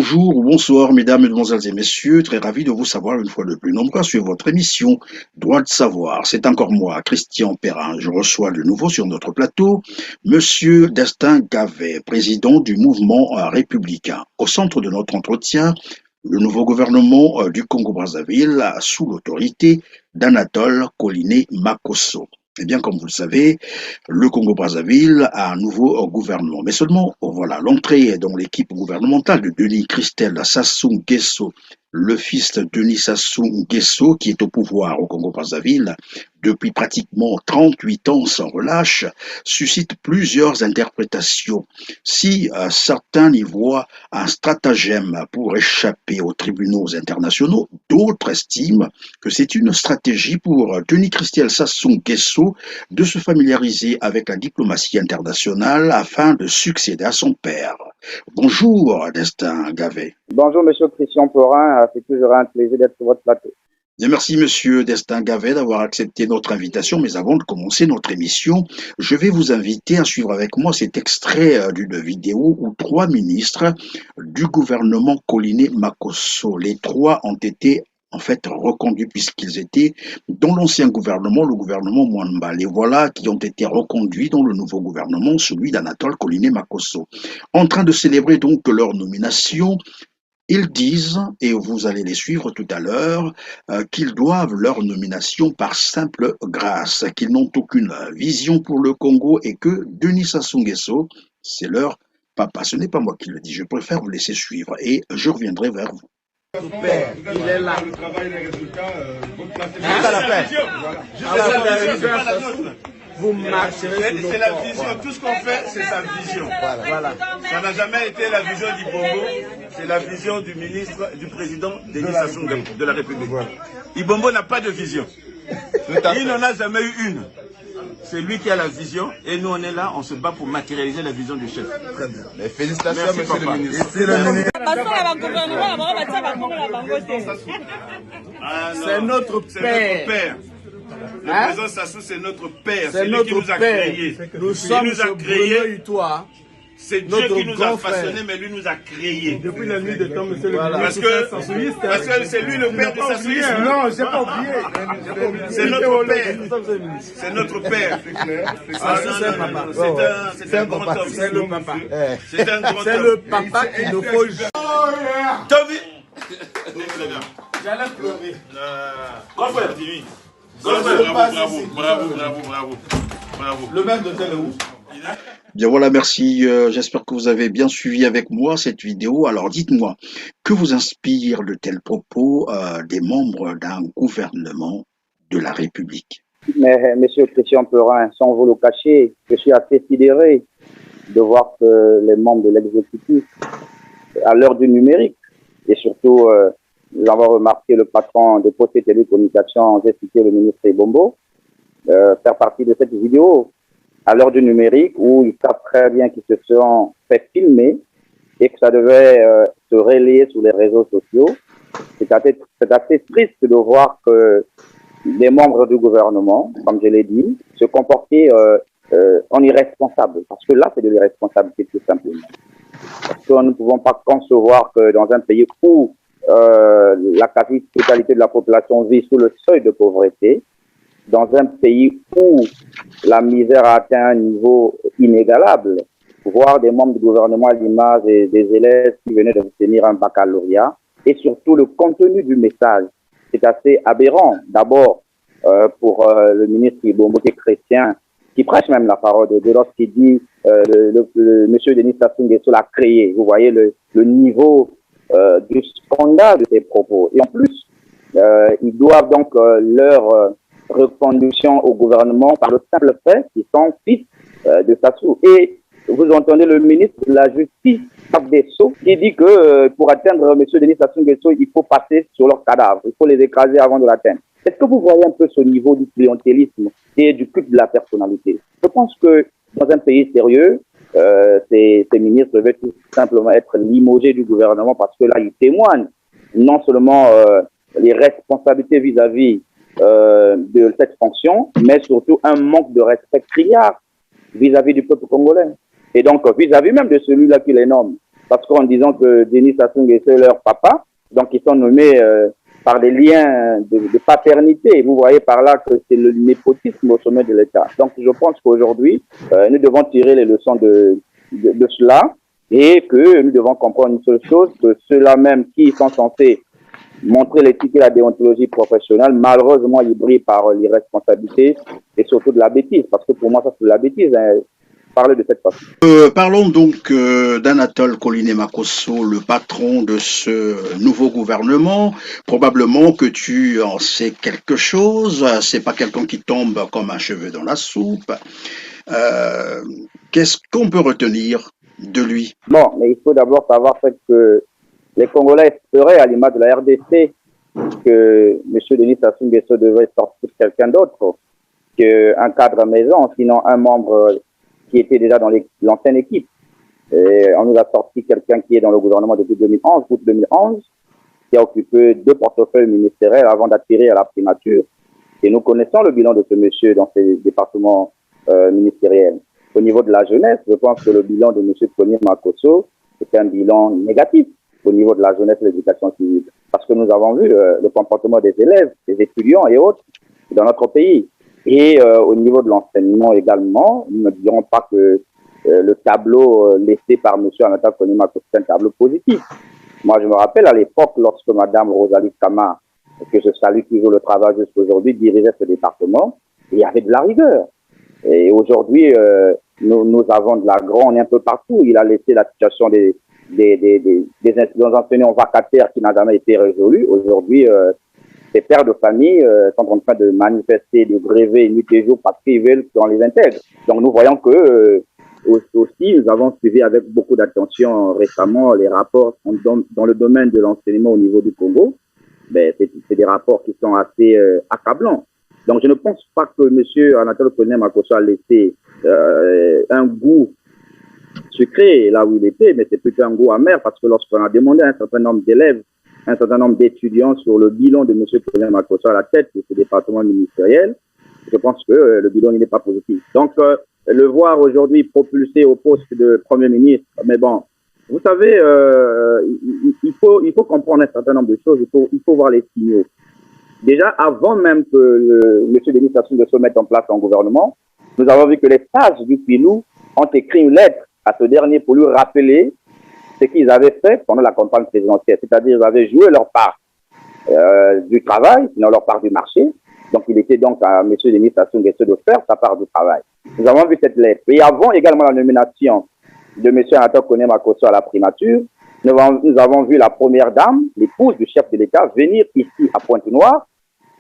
Bonjour ou bonsoir, mesdames, mesdemoiselles et messieurs. Très ravi de vous savoir une fois de plus nombreux sur votre émission Droit de savoir. C'est encore moi, Christian Perrin. Je reçois de nouveau sur notre plateau Monsieur Destin Gavet, président du mouvement républicain. Au centre de notre entretien, le nouveau gouvernement du Congo-Brazzaville sous l'autorité d'Anatole Coliné Makosso. Eh bien, comme vous le savez, le Congo-Brazzaville a un nouveau gouvernement. Mais seulement, voilà, l'entrée dans l'équipe gouvernementale de Denis Christel Sassou Nguesso, le fils de Denis Sassou Nguesso, qui est au pouvoir au Congo-Brazzaville depuis pratiquement 38 ans sans relâche, suscite plusieurs interprétations. Si certains y voient un stratagème pour échapper aux tribunaux internationaux, d'autres estiment que c'est une stratégie pour Denis Christel Sassou Nguesso de se familiariser avec la diplomatie internationale afin de succéder à son père. Bonjour, Destin Gavet. Bonjour, monsieur Christian Perrin. C'est toujours un plaisir d'être sur votre plateau. Bien, merci, monsieur Destin Gavet, d'avoir accepté notre invitation. Mais avant de commencer notre émission, je vais vous inviter à suivre avec moi cet extrait d'une vidéo où 3 ministres du gouvernement Coliné Makosso, les 3 ont été en fait reconduits puisqu'ils étaient dans l'ancien gouvernement, le gouvernement Mwamba. Les voilà qui ont été reconduits dans le nouveau gouvernement, celui d'Anatole Coliné Makosso. En train de célébrer donc leur nomination, ils disent, et vous allez les suivre tout à l'heure, qu'ils doivent leur nomination par simple grâce, qu'ils n'ont aucune vision pour le Congo et que Denis Sassou Nguesso, c'est leur papa. Ce n'est pas moi qui le dis, je préfère vous laisser suivre et je reviendrai vers vous. Père, il est là. Le travail, les résultats, bonne place. Vous marcherez. C'est la vision. Tout ce qu'on fait, c'est sa vision. Voilà. Ça n'a jamais été la vision d'Ibombo, c'est la vision du ministre, du président Denis Sassou Nguesso de la République. Ibombo n'a pas de vision. Il n'en a jamais eu une. C'est lui qui a la vision et nous on est là, on se bat pour matérialiser la vision du chef. Très bien. Mais félicitations, merci, monsieur papa. le ministre. C'est notre père. Le président Sassou, c'est notre père. C'est lui qui nous a père. créés. Nous sommes créés. C'est Dieu qui nous a façonnés, mais lui nous a créés. Depuis la nuit des temps, monsieur le Voilà. Parce que c'est lui le père du sassouisme. Non, j'ai pas oublié. C'est notre père. C'est notre père. C'est un grand homme. C'est le papa. C'est un grand homme. C'est le papa qu'il nous faut. Toby. J'allais pleurer. Bravo, Timmy. Bravo. Le maire de tel où? Bien voilà, merci. J'espère que vous avez bien suivi avec moi cette vidéo. Alors dites-moi, que vous inspire de tels propos des membres d'un gouvernement de la République? Mais, monsieur Christian Perrin, sans vous le cacher, je suis assez sidéré de voir que les membres de l'exécutif, à l'heure du numérique, et surtout, nous avons remarqué le patron de Poste et Télécommunications, j'ai cité le ministre Ibombo, faire partie de cette vidéo à l'heure du numérique où ils savent très bien qu'ils se sont fait filmer et que ça devait se relayer sur les réseaux sociaux. C'est assez triste de voir que les membres du gouvernement, comme je l'ai dit, se comportaient en irresponsables. Parce que là, c'est de l'irresponsabilité tout simplement. Parce que nous ne pouvons pas concevoir que dans un pays où la quasi-totalité de la population vit sous le seuil de pauvreté, dans un pays où la misère a atteint un niveau inégalable, voir des membres du gouvernement à l'image des élèves qui venaient d'obtenir un baccalauréat, et surtout le contenu du message, c'est assez aberrant. D'abord, pour le ministre Ibombo qui est chrétien, qui prêche même la parole de Dieu lorsqu'il dit monsieur Denis Sassou Nguesso l'a créé. Vous voyez le niveau du scandale de ses propos. Et en plus, ils doivent donc leur reconduction au gouvernement par le simple fait qu'ils sont fils de Sassou. Et vous entendez le ministre de la Justice, Abdesso, qui dit que pour atteindre M. Denis Sassou Nguesso, il faut passer sur leur cadavre, il faut les écraser avant de l'atteindre. Est-ce que vous voyez un peu ce niveau du clientélisme et du culte de la personnalité? Je pense que dans un pays sérieux, ces ministres devaient tout simplement être limogés du gouvernement parce que là, ils témoignent non seulement les responsabilités vis-à-vis de cette fonction, mais surtout un manque de respect criard vis-à-vis du peuple congolais. Et donc, vis-à-vis même de celui-là qui les nomme. parce qu'en disant que Denis Sassou Nguesso est leur papa, donc ils sont nommés par des liens de paternité. Vous voyez par là que c'est le népotisme au sommet de l'État. Donc je pense qu'aujourd'hui, nous devons tirer les leçons de cela et que nous devons comprendre une seule chose, que ceux-là même qui sont censés montrer l'éthique et la déontologie professionnelle, malheureusement, ils brillent par l'irresponsabilité et surtout de la bêtise, parce que pour moi, ça c'est de la bêtise, hein, parler de cette façon. Parlons donc d'Anatole Koliné-Makosso, le patron de ce nouveau gouvernement. Probablement que tu en sais quelque chose, c'est pas quelqu'un qui tombe comme un cheveu dans la soupe. Qu'est-ce qu'on peut retenir de lui? Bon, mais il faut d'abord savoir que les Congolais espéraient, à l'image de la RDC, que M. Denis Sassou Nguesso devait sortir quelqu'un d'autre qu'un cadre maison, sinon un membre qui était déjà dans l'ancienne équipe. Et on nous a sorti quelqu'un qui est dans le gouvernement depuis 2011, août 2011, qui a occupé 2 portefeuilles ministériels avant d'atterrir à la primature. Et nous connaissons le bilan de ce monsieur dans ces départements ministériels. Au niveau de la jeunesse, je pense que le bilan de M. Koliné-Makosso est un bilan négatif au niveau de la jeunesse et de l'éducation civile. Parce que nous avons vu le comportement des élèves, des étudiants et autres dans notre pays. Et au niveau de l'enseignement également, nous ne dirons pas que le tableau laissé par M. Anatole Koliné-Makosso est un tableau positif. Moi, je me rappelle à l'époque, lorsque Mme Rosalie Kama, que je salue toujours le travail jusqu'à aujourd'hui, dirigeait ce département, il y avait de la rigueur. Et aujourd'hui, nous avons de la grogne un peu partout. Il a laissé la situation des enseignants vacataires qui n'a jamais été résolue. Aujourd'hui, ces pères de famille sont en train de manifester, de gréver nuit et jour parce qu'ils veulent qu'on les intègre. Donc nous voyons que aussi, nous avons suivi avec beaucoup d'attention récemment les rapports dans le domaine de l'enseignement au niveau du Congo. Ben, c'est des rapports qui sont assez accablants. Donc je ne pense pas que M. Anatole Koliné-Makosso a laissé un goût sucré là où il était, mais c'est plutôt un goût amer parce que lorsqu'on a demandé à un certain nombre d'élèves, un certain nombre d'étudiants sur le bilan de M. Koliné-Makosso à la tête de ce département ministériel, je pense que le bilan n'est pas positif. Donc, le voir aujourd'hui propulsé au poste de Premier ministre, mais bon, vous savez, il faut comprendre un certain nombre de choses, il faut voir les signaux. Déjà, avant même que M. Denis Sassou Nguesso mette en place son gouvernement, nous avons vu que les sages du Pilou ont écrit une lettre à ce dernier pour lui rappeler ce qu'ils avaient fait pendant la campagne présidentielle. C'est-à-dire qu'ils avaient joué leur part du travail, sinon leur part du marché. Donc, il était donc à M. Denis Sassou Nguesso de faire sa part du travail. Nous avons vu cette lettre. Et avant également la nomination de M. Anatole Koliné-Makosso à la primature, nous avons vu la première dame, l'épouse du chef de l'État, venir ici à Pointe-Noire,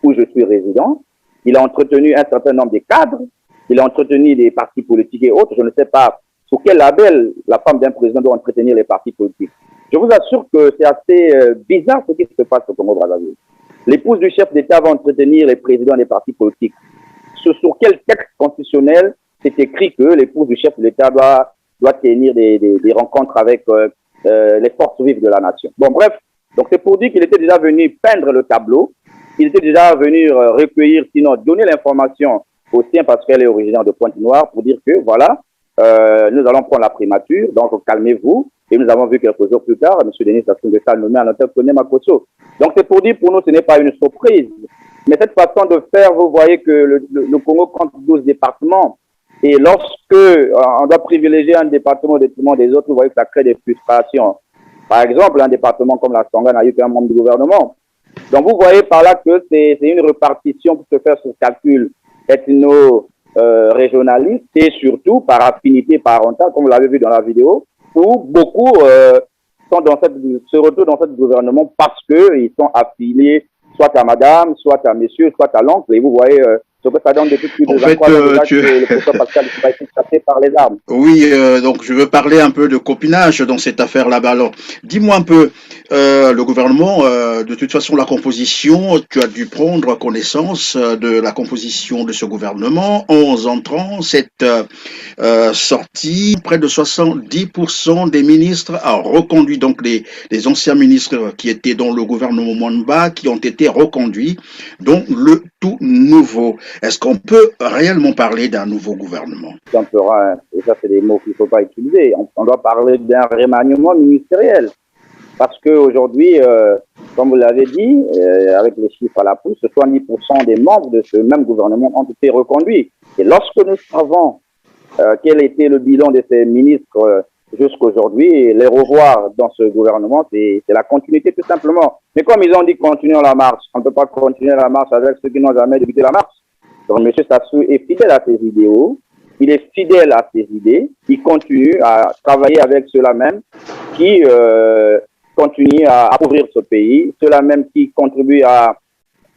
où je suis résident. Il a entretenu un certain nombre de cadres, il a entretenu des partis politiques et autres. Je ne sais pas sous quel label la femme d'un président doit entretenir les partis politiques. Je vous assure que c'est assez bizarre ce qui se passe au Congo-Brazzaville. L'épouse du chef d'État va entretenir les présidents des partis politiques. Sur quel texte constitutionnel c'est écrit que l'épouse du chef de l'État doit tenir des rencontres avec les forces vives de la nation? Bon, bref, donc c'est pour dire qu'il était déjà venu peindre le tableau, il était déjà venu recueillir, sinon donner l'information aux siens parce qu'elle est originaire de Pointe-Noire pour dire que voilà, nous allons prendre la primature, donc calmez-vous. Et nous avons vu quelques jours plus tard, M. Denis Sassou Nguesso a nommé Anatole Koliné-Makosso. Donc c'est pour dire, pour nous, ce n'est pas une surprise. Mais cette façon de faire, vous voyez que le Congo compte 12 départements. Et lorsque on doit privilégier un département au détriment des autres, vous voyez que ça crée des frustrations. Par exemple, un département comme la Sangha n'a eu qu'un membre du gouvernement. Donc vous voyez par là que c'est une répartition qui se fait sur calcul ethno-régionaliste et surtout par affinité parentale, comme vous l'avez vu dans la vidéo, où beaucoup se retrouvent dans ce gouvernement parce qu'ils sont affiliés soit à madame, soit à monsieur, soit à l'oncle. Et vous voyez ce que ça donne depuis plus de 23 ans que le professeur Pascal a été chassé par les armes. Oui, donc je veux parler un peu de copinage dans cette affaire-là. Alors, dis-moi un peu, le gouvernement, de toute façon, la composition, tu as dû prendre connaissance de la composition de ce gouvernement. 11 entrants, 7 sorties, près de 70% des ministres, reconduit donc les anciens ministres qui étaient dans le gouvernement Mwamba, qui ont été reconduits. Donc, le tout nouveau. Est-ce qu'on peut réellement parler d'un nouveau gouvernement? Et ça, c'est des mots qu'il ne faut pas utiliser. On doit parler d'un remaniement ministériel. Parce qu'aujourd'hui, comme vous l'avez dit, avec les chiffres à la pousse, 70% des membres de ce même gouvernement ont été reconduits. Et lorsque nous savons quel était le bilan de ces ministres jusqu'aujourd'hui, les revoir dans ce gouvernement, c'est la continuité tout simplement. Mais comme ils ont dit continuons la marche, on ne peut pas continuer la marche avec ceux qui n'ont jamais débuté la marche. Donc M. Sassou est fidèle à ses idéaux, il est fidèle à ses idées, il continue à travailler avec ceux-là même qui continue à appauvrir ce pays, ceux-là même qui contribuent à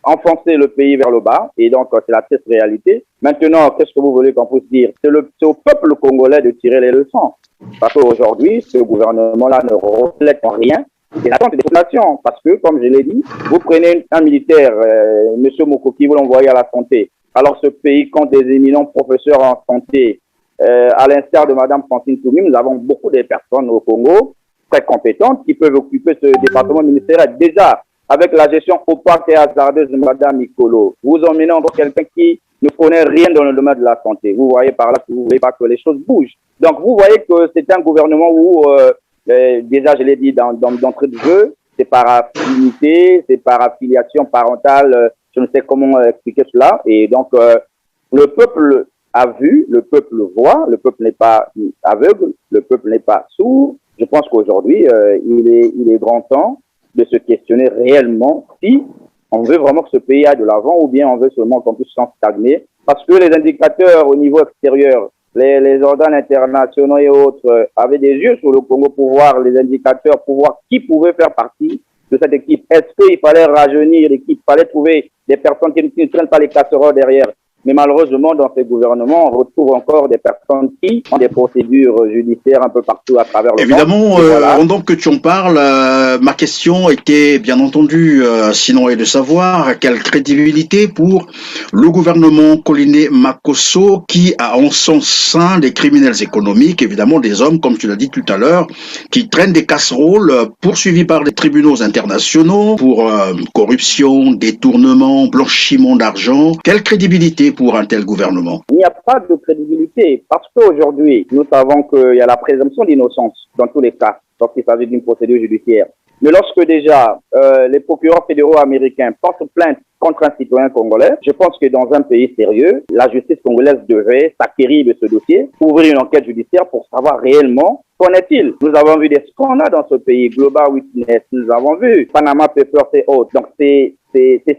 enfoncer le pays vers le bas, et donc c'est la triste réalité. Maintenant, qu'est-ce que vous voulez qu'on puisse dire? C'est au peuple congolais de tirer les leçons. Parce qu'aujourd'hui, ce gouvernement-là ne reflète en rien les attentes des populations. Parce que, comme je l'ai dit, vous prenez un militaire, M. Mokoki, vous l'envoyez à la santé. Alors ce pays compte des éminents professeurs en santé. À l'instar de Mme Francine Toumi, nous avons beaucoup de personnes au Congo très compétentes qui peuvent occuper ce département ministériel. Déjà, avec la gestion opaque et hasardeuse de Mme Mikolo, vous emmenez encore quelqu'un qui ne connaît rien dans le domaine de la santé. Vous voyez par là que vous ne voyez pas que les choses bougent. Donc, vous voyez que c'est un gouvernement où, déjà, je l'ai dit d'entrée de jeu, c'est par affinité, c'est par affiliation parentale, je ne sais comment expliquer cela. Et donc, le peuple a vu, le peuple voit, le peuple n'est pas aveugle, le peuple n'est pas sourd. Je pense qu'aujourd'hui, il est grand temps de se questionner réellement si on veut vraiment que ce pays aille de l'avant ou bien on veut seulement qu'on puisse s'en stagner. Parce que les indicateurs au niveau extérieur, les organes internationaux et autres avaient des yeux sur le Congo pour voir les indicateurs, pour voir qui pouvait faire partie de cette équipe. Est-ce qu'il fallait rajeunir l'équipe? Il fallait trouver des personnes qui ne traînent pas les casseroles derrière? Mais malheureusement, dans ces gouvernements, on retrouve encore des personnes qui ont des procédures judiciaires un peu partout à travers le monde. Évidemment, pendant que tu en parles, ma question était bien entendu, sinon est de savoir quelle crédibilité pour le gouvernement Coliné Makosso qui a en son sein des criminels économiques, évidemment des hommes, comme tu l'as dit tout à l'heure, qui traînent des casseroles poursuivis par les tribunaux internationaux pour corruption, détournement, blanchiment d'argent. Quelle crédibilité pour un tel gouvernement? Il n'y a pas de crédibilité parce qu'aujourd'hui, nous savons qu'il y a la présomption d'innocence dans tous les cas, lorsqu'il s'agit d'une procédure judiciaire. Mais lorsque déjà les procureurs fédéraux américains portent plainte contre un citoyen congolais, je pense que dans un pays sérieux, la justice congolaise devrait s'acquérir de ce dossier, ouvrir une enquête judiciaire pour savoir réellement qu'en est-il. Nous avons vu des scandales dans ce pays, Global Witness, nous avons vu Panama Papers et autres. Donc ces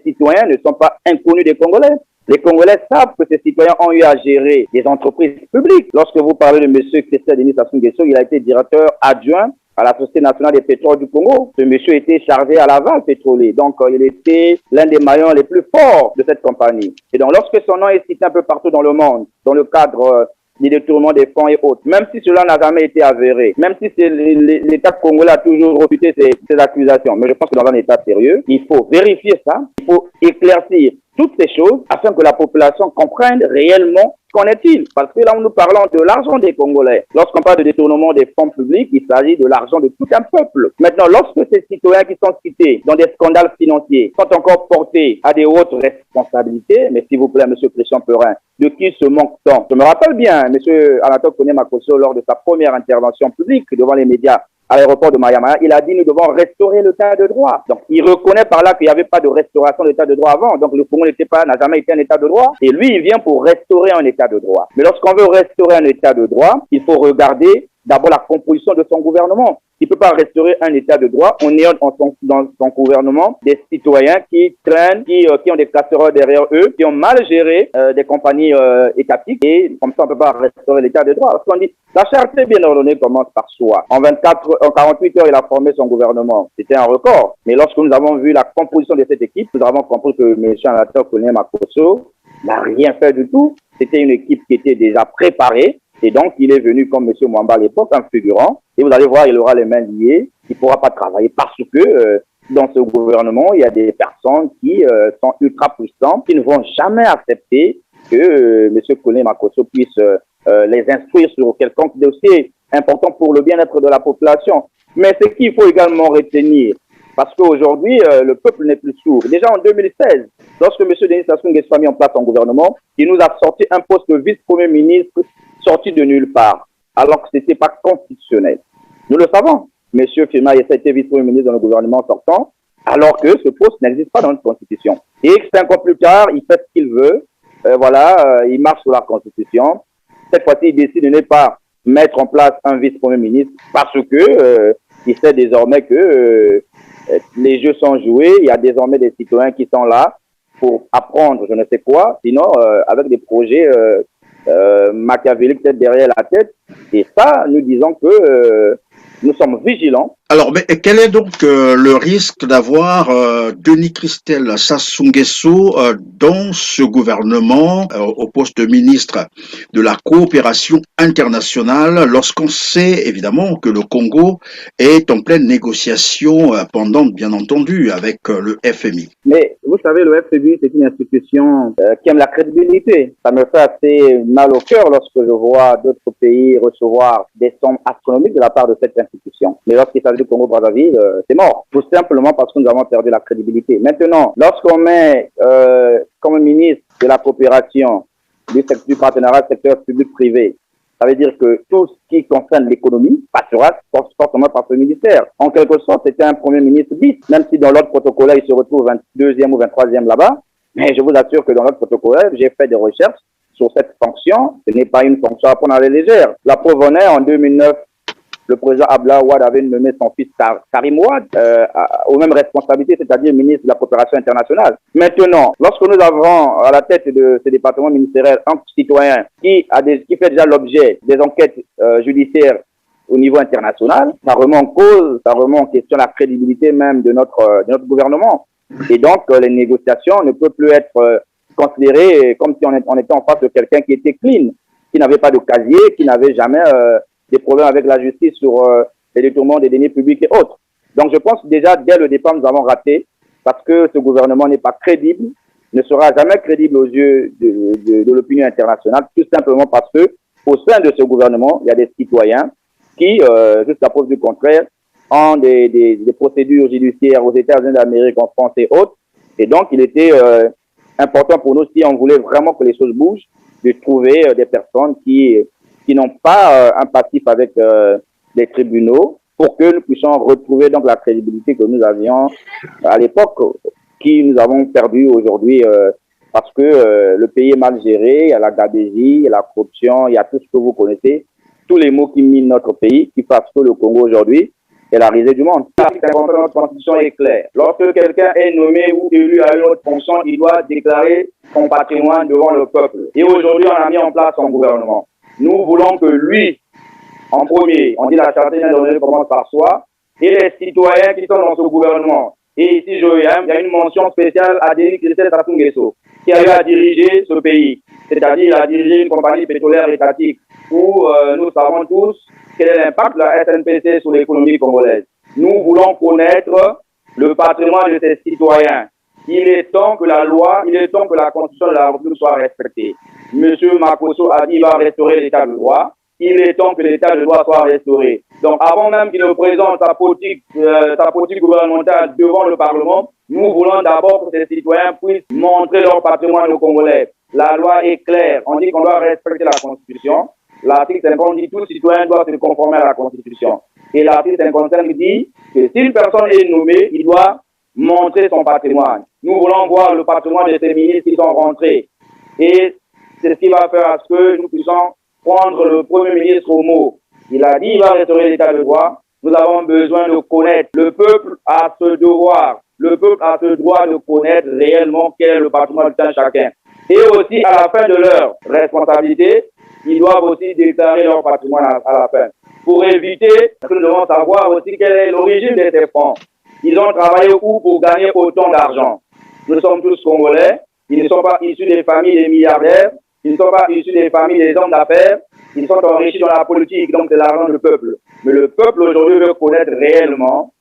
citoyens ne sont pas inconnus des Congolais. Les Congolais savent que ces citoyens ont eu à gérer des entreprises publiques. Lorsque vous parlez de M. Christian Denis Sassou Nguesso, il a été directeur adjoint à la Société nationale des pétroles du Congo. Ce monsieur était chargé à l'aval pétrolier. Donc, il était l'un des maillons les plus forts de cette compagnie. Et donc, lorsque son nom est cité un peu partout dans le monde, dans le cadre des détournements des fonds et autres, même si cela n'a jamais été avéré, même si l'État congolais a toujours refuté ces accusations, mais je pense que dans un État sérieux, il faut vérifier ça, il faut éclaircir toutes ces choses afin que la population comprenne réellement qu'en est-il. Parce que là, nous parlons de l'argent des Congolais. Lorsqu'on parle de détournement des fonds publics, il s'agit de l'argent de tout un peuple. Maintenant, lorsque ces citoyens qui sont cités dans des scandales financiers sont encore portés à des hautes responsabilités, mais s'il vous plaît, M. Christian Perin, de qui se manque-t-on? Je me rappelle bien, M. Anatole Koné Makosso, lors de sa première intervention publique devant les médias, à l'aéroport de Mayamaya, il a dit nous devons restaurer l'état de droit. Donc il reconnaît par là qu'il n'y avait pas de restauration de l'état de droit avant. Donc le Congo n'a jamais été un état de droit. Et lui, il vient pour restaurer un état de droit. Mais lorsqu'on veut restaurer un état de droit, il faut regarder d'abord la composition de son gouvernement. Il ne peut pas restaurer un état de droit en ayant dans son gouvernement des citoyens qui traînent, qui ont des casseroles derrière eux, qui ont mal géré des compagnies étatiques. Et comme ça, on ne peut pas restaurer l'état de droit. Parce qu'on dit, la charité bien ordonnée commence par soi. En 48 heures, il a formé son gouvernement. C'était un record. Mais lorsque nous avons vu la composition de cette équipe, nous avons compris que M. Anatole Koné Makosso n'a rien fait du tout. C'était une équipe qui était déjà préparée. Et donc, il est venu comme M. Mwamba à l'époque, un figurant. Et vous allez voir, il aura les mains liées. Il ne pourra pas travailler parce que dans ce gouvernement, il y a des personnes qui sont ultra puissantes, qui ne vont jamais accepter que M. Koné Makosso puisse les instruire sur quelconque dossier important pour le bien-être de la population. Mais ce qu'il faut également retenir, parce qu'aujourd'hui, le peuple n'est plus sourd. Déjà en 2016, lorsque M. Denis Sassou Nguesso a mis en place son gouvernement, il nous a sorti un poste de vice-premier ministre sorti de nulle part, alors que ce n'était pas constitutionnel. Nous le savons. M. Firma Yessa était vice-premier ministre dans le gouvernement sortant, alors que ce poste n'existe pas dans notre constitution. Et 5 ans plus tard, il fait ce qu'il veut. Il marche sur la constitution. Cette fois-ci, il décide de ne pas mettre en place un vice-premier ministre parce que il sait désormais que les jeux sont joués. Il y a désormais des citoyens qui sont là pour apprendre je ne sais quoi, sinon avec des projets machiavéliques peut-être derrière la tête. Et ça, nous disons que nous sommes vigilants. Alors, mais quel est donc le risque d'avoir Denis Christel Sassou Nguesso dans ce gouvernement au poste de ministre de la coopération internationale lorsqu'on sait évidemment que le Congo est en pleine négociation pendante, bien entendu, avec le FMI? Mais vous savez, le FMI, c'est une institution qui aime la crédibilité. Ça me fait assez mal au cœur lorsque je vois d'autres pays recevoir des sommes astronomiques de la part de cette institution. Mais lorsqu'il s'agit du Congo-Brazzaville, c'est mort. Tout simplement parce que nous avons perdu la crédibilité. Maintenant, lorsqu'on met comme ministre de la coopération du partenariat secteur public-privé, ça veut dire que tout ce qui concerne l'économie passera forcément par ce ministère. En quelque sorte, c'était un premier ministre bis, même si dans l'autre protocole, il se retrouve 22e ou 23e là-bas. Mais je vous assure que dans l'autre protocole, j'ai fait des recherches sur cette fonction. Ce n'est pas une fonction à prendre à la légère. La preuve en est, en 2009, le président Abdoulaye Wade avait nommé son fils Karim Wade aux mêmes responsabilités, c'est-à-dire ministre de la coopération internationale. Maintenant, lorsque nous avons à la tête de ce département ministériel un citoyen qui fait déjà l'objet des enquêtes judiciaires au niveau international, ça remet en cause, ça remet en question la crédibilité même de notre gouvernement. Et donc, les négociations ne peuvent plus être considérées comme si on était en face de quelqu'un qui était clean, qui n'avait pas de casier, qui n'avait jamais des problèmes avec la justice sur les détournements des deniers publics et autres. Donc je pense que déjà dès le départ nous avons raté parce que ce gouvernement n'est pas crédible, ne sera jamais crédible aux yeux de l'opinion internationale, tout simplement parce que au sein de ce gouvernement, il y a des citoyens qui, jusqu'à preuve du contraire, ont des procédures judiciaires aux États-Unis d'Amérique, en France et autres. Et donc il était important pour nous, si on voulait vraiment que les choses bougent, de trouver des personnes qui n'ont pas un passif avec les tribunaux pour que nous puissions retrouver donc la crédibilité que nous avions à l'époque, qui nous avons perdu aujourd'hui parce que le pays est mal géré, il y a la gabégie, il y a la corruption, il y a tout ce que vous connaissez, tous les mots qui minent notre pays, qui fassent que le Congo aujourd'hui est la risée du monde. Notre constitution est claire. Lorsque quelqu'un est nommé ou élu à une autre fonction, il doit déclarer son patrimoine devant le peuple. Et aujourd'hui, on a mis en place son gouvernement. Nous voulons que lui, en premier, on dit la charte nationale commence par soi, et les citoyens qui sont dans ce gouvernement. Et ici, il y a une mention spéciale à Denis Christel Sassou Nguesso, qui a eu à diriger ce pays. C'est-à-dire, il a dirigé une compagnie pétrolière étatique où nous savons tous quel est l'impact de la SNPC sur l'économie congolaise. Nous voulons connaître le patrimoine de ces citoyens. Il est temps que la loi, il est temps que la constitution de la République soit respectée. Monsieur Makosso a dit qu'il va restaurer l'état de droit. Il est temps que l'état de droit soit restauré. Donc, avant même qu'il ne présente sa politique gouvernementale devant le Parlement, nous voulons d'abord que ces citoyens puissent montrer leur patrimoine aux Congolais. La loi est claire. On dit qu'on doit respecter la Constitution. L'article 50 dit que tout citoyen doit se conformer à la Constitution. Et l'article 55 dit que si une personne est nommée, il doit montrer son patrimoine. Nous voulons voir le patrimoine de ces ministres qui sont rentrés. Et c'est ce qui va faire à ce que nous puissions prendre le Premier ministre au mot. Il a dit qu'il va restaurer l'état de droit. Nous avons besoin de connaître. Le peuple a ce devoir. Le peuple a ce droit de connaître réellement quel est le patrimoine de chacun. Et aussi, à la fin de leur responsabilité, ils doivent aussi déclarer leur patrimoine à la fin. Pour éviter, nous devons savoir aussi quelle est l'origine de ces fonds. Ils ont travaillé où pour gagner autant d'argent? Nous sommes tous Congolais. Ils ne sont pas issus des familles des milliardaires. Ils ne sont pas issus des familles des hommes d'affaires. Ils sont enrichis dans la politique, donc c'est l'argent du peuple. Mais le peuple aujourd'hui veut connaître réellement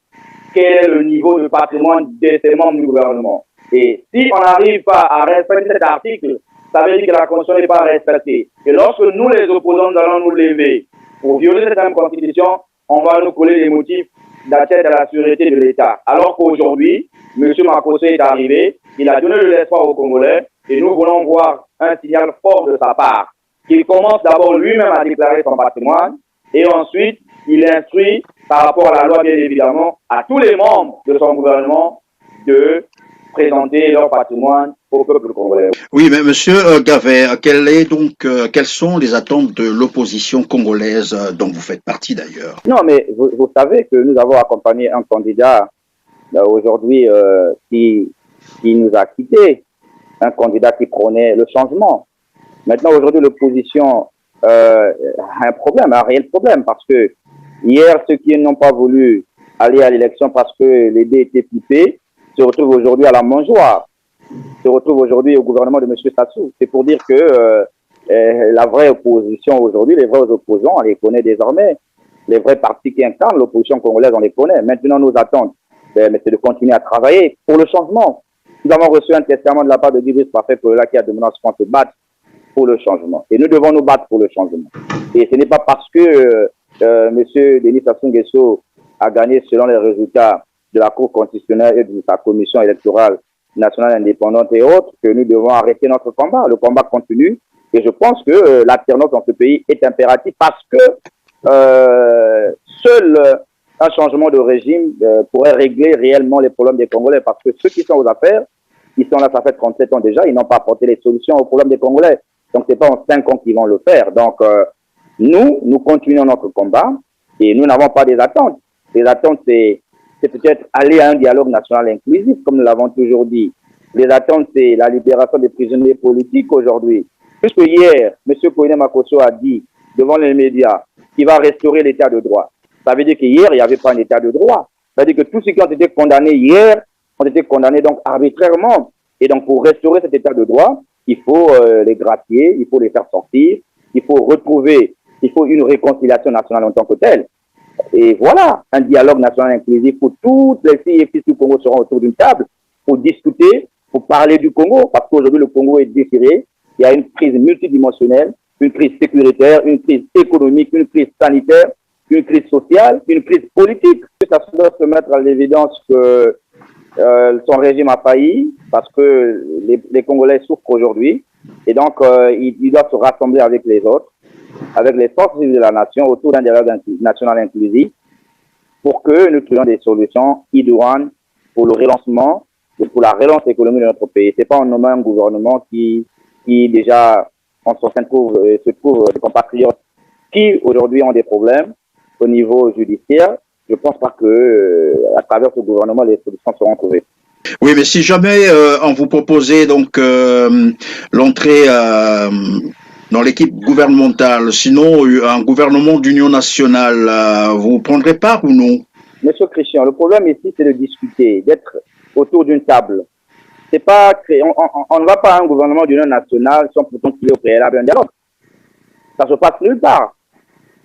quel est le niveau de patrimoine de ces membres du gouvernement. Et si on n'arrive pas à respecter cet article, ça veut dire que la Constitution n'est pas respectée. Et lorsque nous, les opposants, nous allons nous lever pour violer cette même Constitution, on va nous coller des motifs d'atteinte à la sûreté de l'État. Alors qu'aujourd'hui, M. Makosso est arrivé, il a donné de l'espoir aux Congolais et nous voulons voir un signal fort de sa part. Qu'il commence d'abord lui-même à déclarer son patrimoine et ensuite il instruit par rapport à la loi, bien évidemment, à tous les membres de son gouvernement de présenter leur patrimoine au peuple congolais. Oui, mais Monsieur Gavet, quelles sont les attentes de l'opposition congolaise dont vous faites partie d'ailleurs? Non, mais vous savez que nous avons accompagné un candidat aujourd'hui qui nous a quittés, un candidat qui prônait le changement. Maintenant, aujourd'hui, l'opposition a un problème, un réel problème, parce que hier, ceux qui n'ont pas voulu aller à l'élection parce que les dés étaient pipés se retrouvent aujourd'hui à la mangeoire, se retrouvent aujourd'hui au gouvernement de M. Sassou. C'est pour dire que la vraie opposition aujourd'hui, les vrais opposants, on les connaît désormais. Les vrais partis qui incarnent l'opposition congolaise, on les connaît. Maintenant, nos attentes, c'est de continuer à travailler pour le changement. Nous avons reçu un testament de la part de Divis Parfait pour là qui a demandé à ce qu'on se batte pour le changement. Et nous devons nous battre pour le changement. Et ce n'est pas parce que M. Denis Sassou Nguesso a gagné selon les résultats de la Cour constitutionnelle et de sa commission électorale nationale indépendante et autres que nous devons arrêter notre combat. Le combat continue et je pense que l'alternance dans ce pays est impérative parce que seul un changement de régime pourrait régler réellement les problèmes des Congolais parce que ceux qui sont aux affaires, ils sont là, ça fait 37 ans déjà, ils n'ont pas apporté les solutions aux problèmes des Congolais. Donc, ce n'est pas en 5 ans qu'ils vont le faire. Donc, nous continuons notre combat et nous n'avons pas des attentes. Les attentes, c'est peut-être aller à un dialogue national inclusif, comme nous l'avons toujours dit. Les attentes, c'est la libération des prisonniers politiques aujourd'hui. Puisque hier, M. Koïne Makosso a dit devant les médias qu'il va restaurer l'état de droit. Ça veut dire qu'hier, il n'y avait pas un état de droit. Ça veut dire que tous ceux qui ont été condamnés hier ont été condamnés donc arbitrairement. Et donc, pour restaurer cet état de droit, il faut les gracier, il faut les faire sortir, il faut retrouver, il faut une réconciliation nationale en tant que telle. Et voilà, un dialogue national inclusif où toutes les filles et fils du Congo seront autour d'une table pour discuter, pour parler du Congo, parce qu'aujourd'hui le Congo est déchiré, il y a une crise multidimensionnelle, une crise sécuritaire, une crise économique, une crise sanitaire, une crise sociale, une crise politique. Ça doit se mettre à l'évidence que son régime a failli parce que les Congolais souffrent aujourd'hui et donc ils doivent se rassembler avec les autres, avec les forces de la nation autour d'un dialogue national inclusif pour que nous trouvions des solutions idoines pour le relancement et pour la relance économique de notre pays. C'est pas en nommant un gouvernement qui déjà en son sein se trouve des compatriotes qui aujourd'hui ont des problèmes au niveau judiciaire. Je ne pense pas que à travers ce gouvernement, les solutions seront trouvées. Oui, mais si jamais on vous proposait donc l'entrée dans l'équipe gouvernementale, sinon un gouvernement d'union nationale, vous prendrez part ou non? Monsieur Christian, le problème ici, c'est de discuter, d'être autour d'une table. C'est pas on ne va pas à un gouvernement d'union nationale sans pourtant qu'il y ait au préalable un dialogue. Ça se passe nulle part.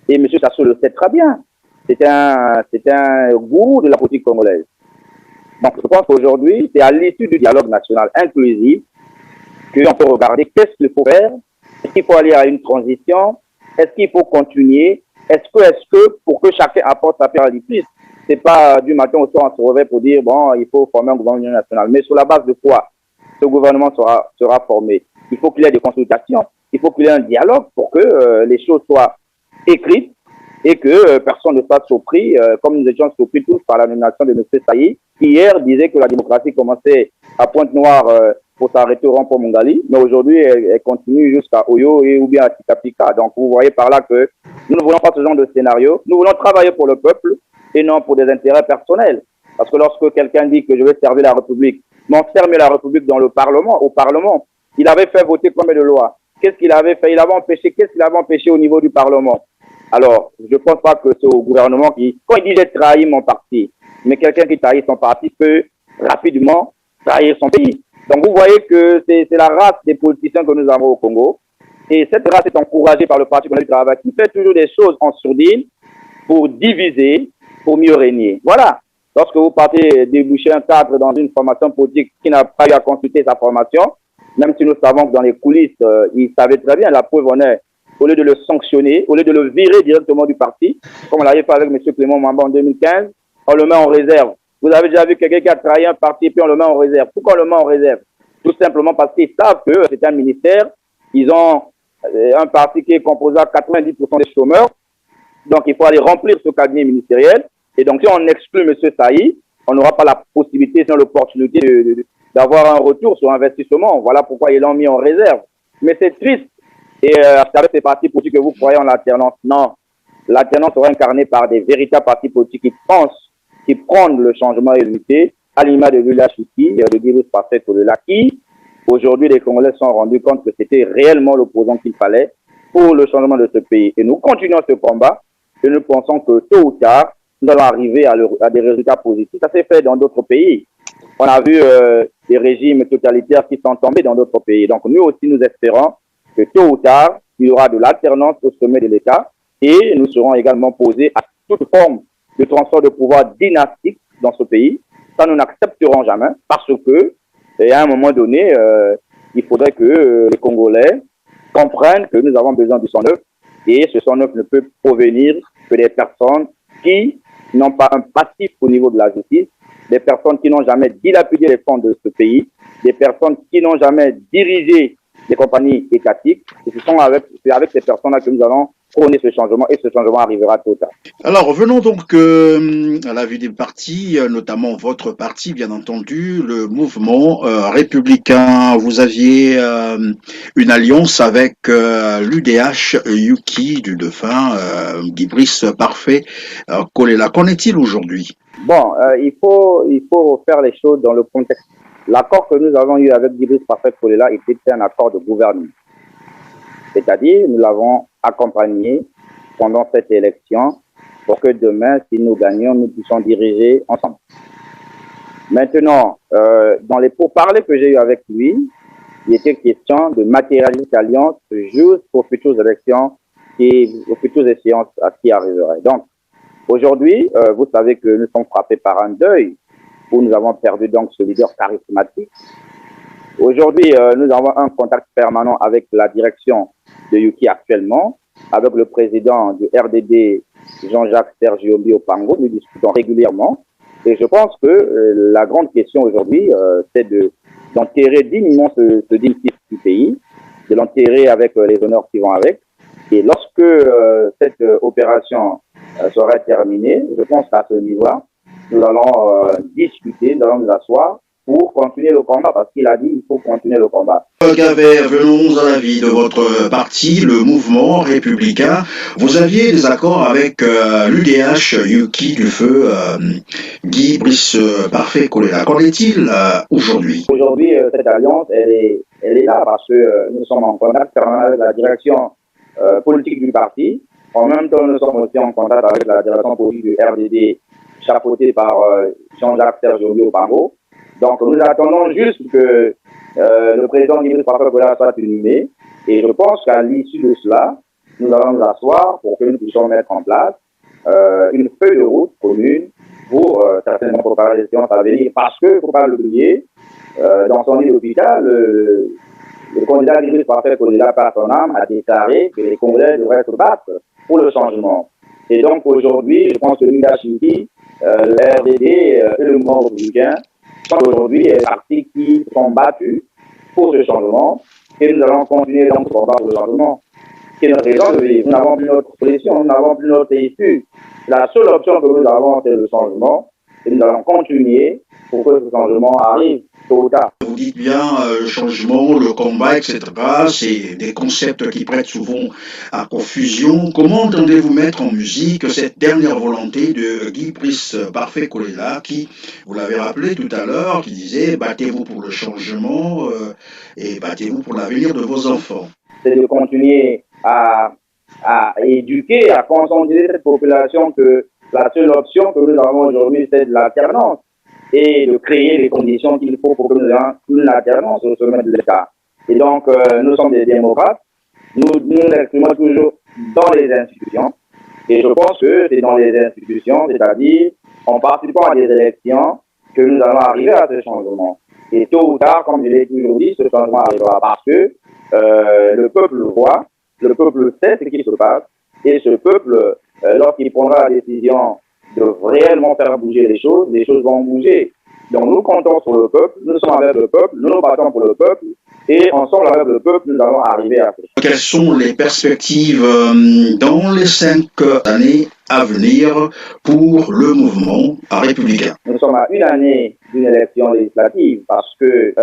Et M. Sassou le sait très bien. C'est un gourou de la politique congolaise. Donc, je pense qu'aujourd'hui, c'est à l'issue du dialogue national inclusif qu'on peut regarder qu'est-ce qu'il faut faire. Est-ce qu'il faut aller à une transition? Est-ce qu'il faut continuer? Est-ce que pour que chacun apporte sa pierre à l'édifice, c'est pas du matin au soir on se réveille pour dire bon, il faut former un gouvernement national. Mais sur la base de quoi ce gouvernement sera formé? Il faut qu'il y ait des consultations, il faut qu'il y ait un dialogue pour que les choses soient écrites et que personne ne soit surpris, comme nous étions surpris tous par la nomination de M. Saï, qui hier disait que la démocratie commençait à Pointe-Noire pour s'arrêter au rond-point Mongali, mais aujourd'hui elle continue jusqu'à Oyo ou bien à Tikapika. Donc vous voyez par là que nous ne voulons pas ce genre de scénario, nous voulons travailler pour le peuple et non pour des intérêts personnels. Parce que lorsque quelqu'un dit que je vais servir la République, mais on sert la République dans le Parlement, au Parlement, il avait fait voter combien de lois? Qu'est-ce qu'il avait fait? Qu'est-ce qu'il avait empêché au niveau du Parlement? Alors, je ne pense pas que c'est au gouvernement quand il dit j'ai trahi mon parti, mais quelqu'un qui trahit son parti peut rapidement trahir son pays. Donc vous voyez que c'est la race des politiciens que nous avons au Congo. Et cette race est encouragée par le Parti congolais du travail qui fait toujours des choses en sourdine pour diviser, pour mieux régner. Voilà. Lorsque vous partez déboucher un cadre dans une formation politique qui n'a pas eu à consulter sa formation, même si nous savons que dans les coulisses, il savait très bien, la preuve en est, au lieu de le sanctionner, au lieu de le virer directement du parti, comme on l'avait fait avec M. Clément Mamba en 2015, on le met en réserve Vous avez déjà vu quelqu'un qui a trahi un parti et puis on le met en réserve. Pourquoi on le met en réserve? Tout simplement parce qu'ils savent que c'est un ministère. Ils ont un parti qui est composé à 90% des chômeurs. Donc, il faut aller remplir ce cabinet ministériel. Et donc, si on exclut M. Saï, on n'aura pas la possibilité, sinon l'opportunité d'avoir un retour sur investissement. Voilà pourquoi ils l'ont mis en réserve. Mais c'est triste. Et avec ces partis politiques que vous croyez en l'alternance, non. L'alternance sera incarnée par des véritables partis politiques qui pensent, qui prennent le changement et lutter, à l'image de Lula Chouki, de Guy Parfait Kolela, qui, aujourd'hui, les Congolais se sont rendus compte que c'était réellement l'opposant qu'il fallait pour le changement de ce pays. Et nous continuons ce combat et nous pensons que tôt ou tard, nous allons arriver à des résultats positifs. Ça s'est fait dans d'autres pays. On a vu des régimes totalitaires qui sont tombés dans d'autres pays. Donc nous aussi, nous espérons que tôt ou tard, il y aura de l'alternance au sommet de l'État et nous serons également posés à toute forme de transfert de pouvoir dynastique dans ce pays. Ça, nous n'accepterons jamais parce que, à un moment donné, il faudrait que les Congolais comprennent que nous avons besoin du 109 et ce 109 ne peut provenir que des personnes qui n'ont pas un passif au niveau de la justice, des personnes qui n'ont jamais dilapidé les fonds de ce pays, des personnes qui n'ont jamais dirigé des compagnies étatiques. Et c'est avec ces personnes-là que nous allons prôner ce changement et ce changement arrivera tôt ou tard. Alors, revenons donc à la vue des partis, notamment votre parti, bien entendu, le mouvement républicain. Vous aviez une alliance avec l'UDH Yuki du défunt Guy Brice Parfait Kolela. Qu'en est-il aujourd'hui? Bon, il faut faire les choses dans le contexte. L'accord que nous avons eu avec Guy Brice Parfait Kolela était un accord de gouvernement. C'est-à-dire, nous l'avons accompagné pendant cette élection pour que demain, si nous gagnons, nous puissions diriger ensemble. Maintenant, dans les pourparlers que j'ai eu avec lui, il était question de matérialiser cette alliance juste aux futures élections et aux futures échéances qui arriveraient. Donc, aujourd'hui, vous savez que nous sommes frappés par un deuil où nous avons perdu donc ce leader charismatique. Aujourd'hui, nous avons un contact permanent avec la direction de Yuki actuellement, avec le président du RDD, Jean-Jacques Sergio Biopango. Nous discutons régulièrement. Et je pense que la grande question aujourd'hui, c'est d'enterrer dignement ce dignitaire du pays, de l'enterrer avec les honneurs qui vont avec. Et lorsque cette opération sera terminée, je pense qu'à ce niveau-là, nous allons discuter, nous allons nous asseoir pour continuer le combat, parce qu'il a dit qu'il faut continuer le combat. Venons à la vie de votre parti, le mouvement républicain. Vous aviez des accords avec l'UDH Yuki du feu Guy Brice Parfait Kolela. Qu'en est-il aujourd'hui? Aujourd'hui, cette alliance, elle est là parce que nous sommes en contact permanent avec la direction politique du parti. En même temps, nous sommes aussi en contact avec la direction politique du RDD, chapeautée par Jean-Jacques Sergio Biopango. Donc, nous attendons juste que le président Guy Brice Parfait Kolela soit inhumé. Et je pense qu'à l'issue de cela, nous allons nous asseoir pour que nous puissions mettre en place une feuille de route commune pour certainement préparer les séances à venir. Parce que, il ne faut pas l'oublier, dans son lit d'hôpital, le candidat Guy Brice Parfait Kolela, par son âme, a déclaré que les Congolais devraient se battre pour le changement. Et donc, aujourd'hui, je pense que l'UDH, le RDD et le mouvement républicain sont aujourd'hui les partis qui sont battus pour ce changement et nous allons continuer dans ce combat pour le changement. C'est notre raison de vivre. Nous n'avons plus notre solution, nous n'avons plus notre issue. La seule option que nous avons, c'est le changement et nous allons continuer pour que ce changement arrive tôt ou tard. Vous dites bien le changement, le combat, etc. C'est des concepts qui prêtent souvent à confusion. Comment entendez-vous mettre en musique cette dernière volonté de Guy Brice Parfait Kolela qui, vous l'avez rappelé tout à l'heure, qui disait battez-vous pour le changement et battez-vous pour l'avenir de vos enfants? C'est de continuer à éduquer, à conscientiser cette population que la seule option que nous avons aujourd'hui, c'est de l'alternance et de créer les conditions qu'il faut pour que nous ayons une alternance au sommet de l'État. Et donc, nous sommes des démocrates, nous exprimons toujours dans les institutions, et je pense que c'est dans les institutions, c'est-à-dire en participant à des élections, que nous allons arriver à ce changement. Et tôt ou tard, comme je l'ai toujours dit, ce changement arrivera parce que le peuple le voit, le peuple sait ce qui se passe, et ce peuple, lorsqu'il prendra la décision de réellement faire bouger les choses vont bouger. Donc nous comptons sur le peuple, nous sommes avec le peuple, nous nous battons pour le peuple, et ensemble avec le peuple, nous allons arriver à ça. Quelles sont les perspectives dans les 5 années à venir pour le mouvement républicain? Nous sommes à une année d'une élection législative parce que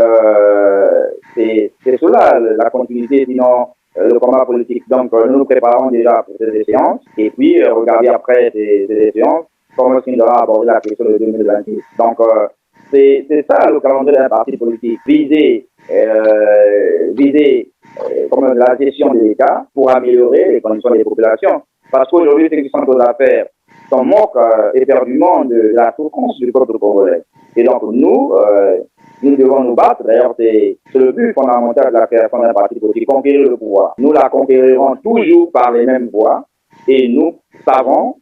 c'est cela la continuité, sinon le combat politique. Donc nous nous préparons déjà pour ces échéances et puis regarder après ces échéances comment est-ce qu'il devra aborder la question de 2026. Donc c'est ça le calendrier d'un parti politique, viser comme la gestion de l'État pour améliorer les conditions des populations. Parce qu'aujourd'hui, ce qui sont aux affaires, s'en moque éperdument de la souffrance du peuple congolais. Et donc nous devons nous battre. D'ailleurs, c'est le but fondamental de la création d'un parti politique, conquérir le pouvoir. Nous la conquérirons toujours par les mêmes voies et nous savons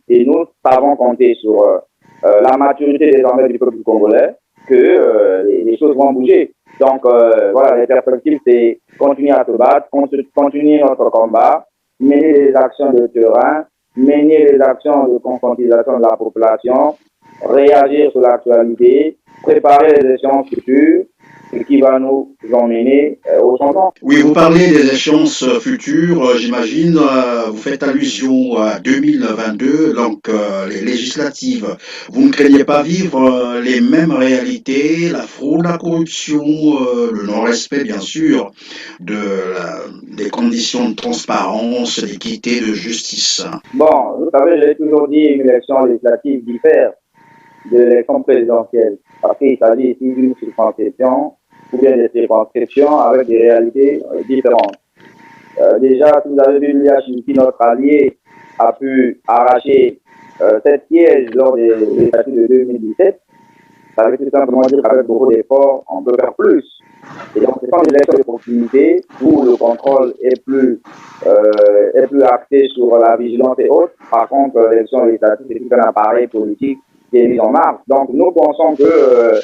compter sur la maturité désormais du peuple congolais que les choses vont bouger. Donc voilà, les perspectives, c'est continuer à se battre, continuer notre combat, mener des actions de terrain, mener des actions de conscientisation de la population, réagir sur l'actualité, préparer les échéances futures, ce qui va nous emmener au changement. Oui, vous parlez des échéances futures, j'imagine, vous faites allusion à 2022, donc les législatives. Vous ne craignez pas vivre les mêmes réalités, la fraude, la corruption, le non-respect, bien sûr, des conditions de transparence, d'équité, de justice? Bon, vous savez, j'ai toujours dit une élection législative diffère de l'élection présidentielle, parce qu'il s'agit ici d'une circonscription ou bien des circonscriptions avec des réalités différentes. Déjà, si vous avez vu l'IHUT, notre allié a pu arracher 7 sièges lors des législatives de 2017. Ça veut tout simplement dire qu'avec beaucoup d'efforts, on peut faire plus. Et donc, ce sont des élections de proximité où le contrôle est plus axé sur la vigilance et autres. Par contre, l'élection législative, c'est tout un appareil politique qui est mis en marche. Donc, nous pensons que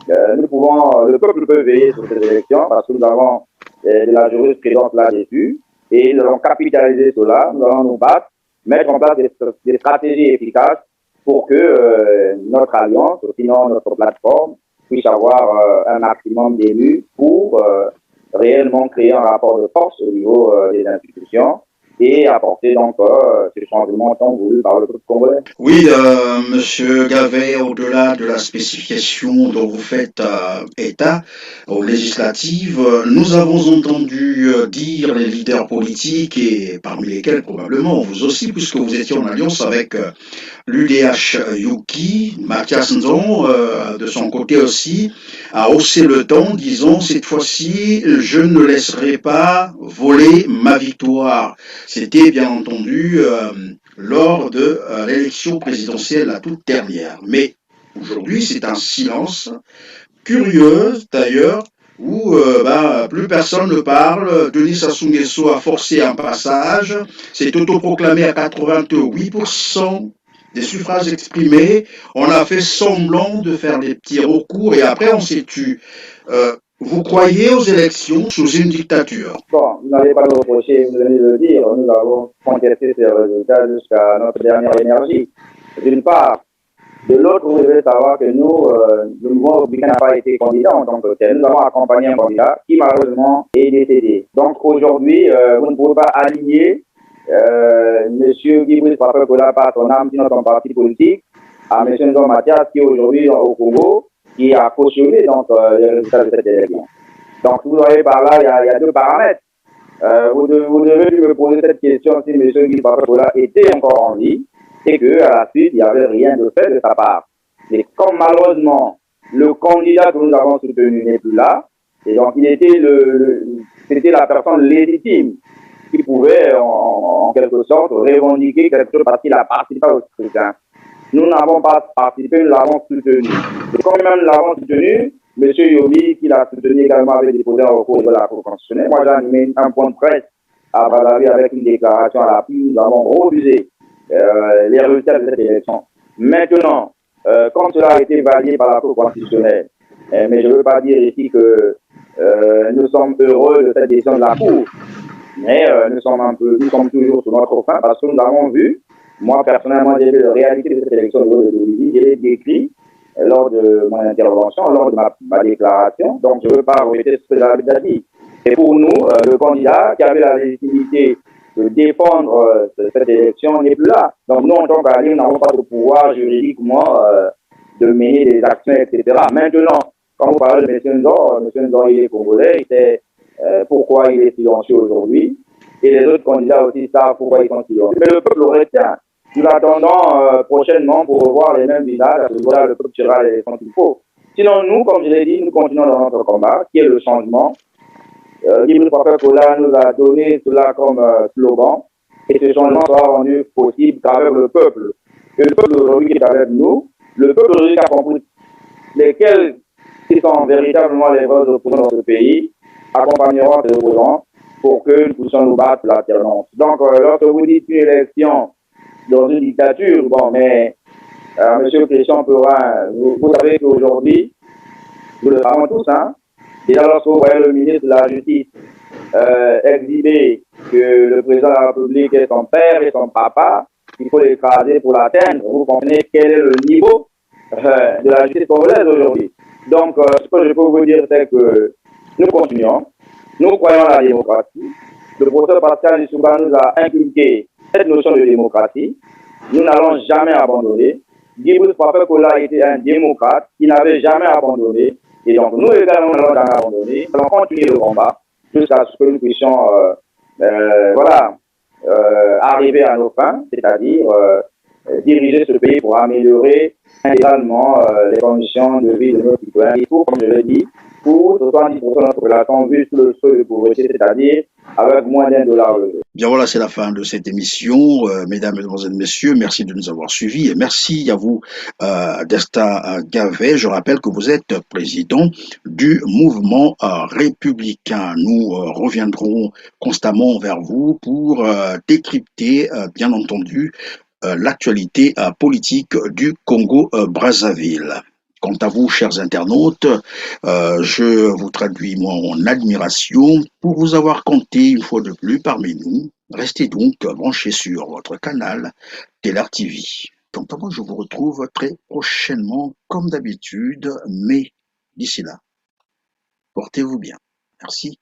le peuple peut veiller sur ces élections parce que nous avons de la jurisprudence là-dessus et nous allons capitaliser cela, nous allons nous battre, mettre en place des stratégies efficaces pour que notre alliance, sinon notre plateforme, puisse avoir un maximum d'élus pour réellement créer un rapport de force au niveau des institutions et apporter donc ce changement tant voulu par le peuple congolais. Oui, Monsieur Gavet, au-delà de la spécification dont vous faites état aux législatives, nous avons entendu dire les leaders politiques et parmi lesquels probablement vous aussi, puisque vous étiez en alliance avec l'UDH Yuki, Mathias Nzon, de son côté aussi, a haussé le ton, disant cette fois-ci, je ne laisserai pas voler ma victoire. C'était bien entendu lors de l'élection présidentielle la toute dernière. Mais aujourd'hui, c'est un silence curieux d'ailleurs, où plus personne ne parle. Denis Sassou Nguesso a forcé un passage, s'est autoproclamé à 88% des suffrages exprimés. On a fait semblant de faire des petits recours et après on s'est tu. Vous croyez aux élections sous une dictature? Bon, vous n'allez pas nous reprocher, vous venez de le dire, nous avons contesté ces résultats jusqu'à notre dernière énergie. D'une part. De l'autre, vous devez savoir que nous, le mouvement républicain n'a pas été candidat en tant que tel. Nous avons accompagné un candidat qui malheureusement est décédé. Donc aujourd'hui, vous ne pouvez pas aligner M. Guy-Brice Pape-Kola par son âme, sinon son parti politique, à M. Nzon Mathias qui est aujourd'hui au Congo, qui a cautionné donc, les résultats de cette élection. Donc vous voyez par là, il y a deux paramètres. Vous devez me poser cette question si M. Guy-Brice Pape-Kola était encore en vie et qu'à la suite, il n'y avait rien de fait de sa part. Et comme malheureusement, le candidat que nous avons soutenu n'est plus là, et donc il était c'était la personne légitime qui pouvait en quelque sorte revendiquer quelque chose parce qu'il a participé au scrutin. Nous n'avons pas participé, nous l'avons soutenu. Et comme même nous l'avons soutenu, M. Yobi, qui l'a soutenu également, avait déposé un recours de la Cour constitutionnelle. Moi, j'ai animé un point de presse à Brazzaville avec une déclaration à l'appui. Nous avons refusé les résultats de cette élection. Maintenant, comme cela a été validé par la Cour constitutionnelle, mais je ne veux pas dire ici que nous sommes heureux de cette décision de la Cour, mais nous sommes toujours sur notre fin parce que nous avons vu Moi, personnellement, j'ai vu la réalité de cette élection au niveau de Bolivie. Je l'ai décrit lors de mon intervention, lors de ma déclaration. Donc, je ne veux pas répéter ce que j'avais déjà dit. Et pour nous, le candidat qui avait la légitimité de défendre cette élection n'est plus là. Donc, nous, en tant qu'alliés, nous n'avons pas de pouvoir juridiquement de mener des actions, etc. Maintenant, quand vous parlez de M. Ndor, il est congolais, il sait pourquoi il est silencieux aujourd'hui. Et les autres candidats aussi savent pourquoi ils sont silencieux. Mais le peuple le retient. Nous l'attendons prochainement pour revoir les mêmes visages. Voilà, le peuple tirera les sons qu'il faut. Sinon, nous, comme je l'ai dit, nous continuons dans notre combat, qui est le changement. Guillaume Kola nous a donné cela comme slogan. Et ce changement sera rendu possible qu'avec le peuple. Et le peuple aujourd'hui qui est avec nous, le peuple aujourd'hui qui a compris lesquels qui sont véritablement les vrais opposants dans ce pays, accompagneront ces opposants pour que nous puissions nous battre pour l'alternance. Donc, lorsque vous dites une élection dans une dictature, bon, mais Monsieur Christian Perrin, vous savez qu'aujourd'hui, nous le savons tous, hein, déjà lorsque vous voyez le ministre de la Justice exhiber que le président de la République est son père et son papa, il faut l'écraser pour l'atteindre. Vous comprenez quel est le niveau de la justice congolaise aujourd'hui. Donc, ce que je peux vous dire, c'est que nous continuons, nous croyons à la démocratie. Le professeur Pascal Lissouba nous a inculqué cette notion de démocratie. Nous n'allons jamais abandonner. Guy Kola était un démocrate qui n'avait jamais abandonné. Et donc, nous également, nous n'allons jamais abandonner. Nous allons continuer le combat jusqu'à ce que nous puissions arriver à nos fins, c'est-à-dire diriger ce pays pour améliorer intégralement les conditions de vie de nos citoyens. Il faut, comme je l'ai dit, pour 70% de notre population vivre sous le seuil de pauvreté, c'est-à-dire avec moins $1. Bien voilà, c'est la fin de cette émission. Mesdames, Mesdemoiselles, Messieurs, merci de nous avoir suivis et merci à vous, Destin Gavet. Je rappelle que vous êtes président du mouvement républicain. Nous reviendrons constamment vers vous pour décrypter, bien entendu, l'actualité politique du Congo-Brazzaville. Quant à vous, chers internautes, je vous traduis mon admiration pour vous avoir compté une fois de plus parmi nous. Restez donc branchés sur votre canal Teler TV. Quant à moi, je vous retrouve très prochainement, comme d'habitude, mais d'ici là, portez-vous bien. Merci.